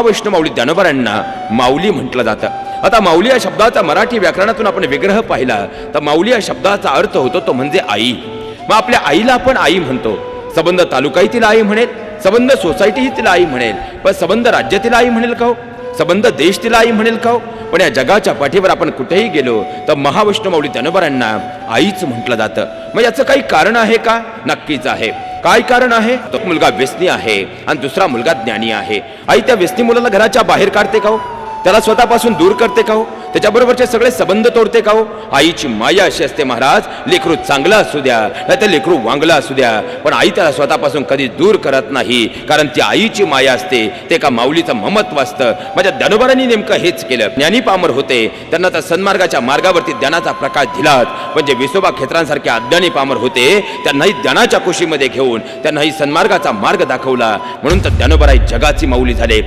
महावैष्णव माऊली ज्ञानोबांना माऊली म्हटलं जातं। आता माऊली या शब्दाचा मराठी व्याकरणातून आपण विग्रह पाहिला तर माऊली या शब्दाचा अर्थ होतो तो म्हणजे आई। मग आपल्या आईला आपण आई म्हणतो, सबंध तालुकाही तिला आई म्हणेल, सबंध सोसायटीही तिला आई म्हणेल, पण सबंध राज्य तिला आई म्हणेल का हो? सबंध देश तिला आई म्हणेल का हो? पण या जगाच्या पाठीवर आपण कुठेही गेलो तर महावैष्णव माऊली ज्ञानोबांना आईच म्हटलं जातं। मग याचं काही कारण आहे का? नक्कीच आहे। काय कारण आहे? तो मुलगा व्यसनी आहे आणि दुसरा मुलगा ज्ञानी आहे। आई त्या व्यसनी मुलाला घराच्या बाहेर काढते का हो? त्याला स्वतःपासून दूर करते का हो? त्याच्याबरोबरचे सगळे संबंध तोडते का हो? आईची माया अशी असते महाराज, लेकरू चांगला असू द्या नाही तर लेकरू वांगला असू द्या, पण आई त्याला स्वतःपासून कधी दूर करत नाही, कारण ती आईची माया असते, ते का माऊलीचं ममत्व असतं। माझ्या ज्ञानोबांनी नेमकं हेच केलं। ज्ञानी पामर होते त्यांना त्या सन्मार्गाच्या मार्गावरती ज्ञानाचा प्रकाश दिलात, म्हणजे विसोबा खेत्रांसारखे अज्ञानी पामर होते त्यांनाही ज्ञानाच्या कुशीमध्ये घेऊन त्यांनाही सन्मार्गाचा मार्ग दाखवला, म्हणून तर ज्ञानोबाराई जगाची माऊली झाले।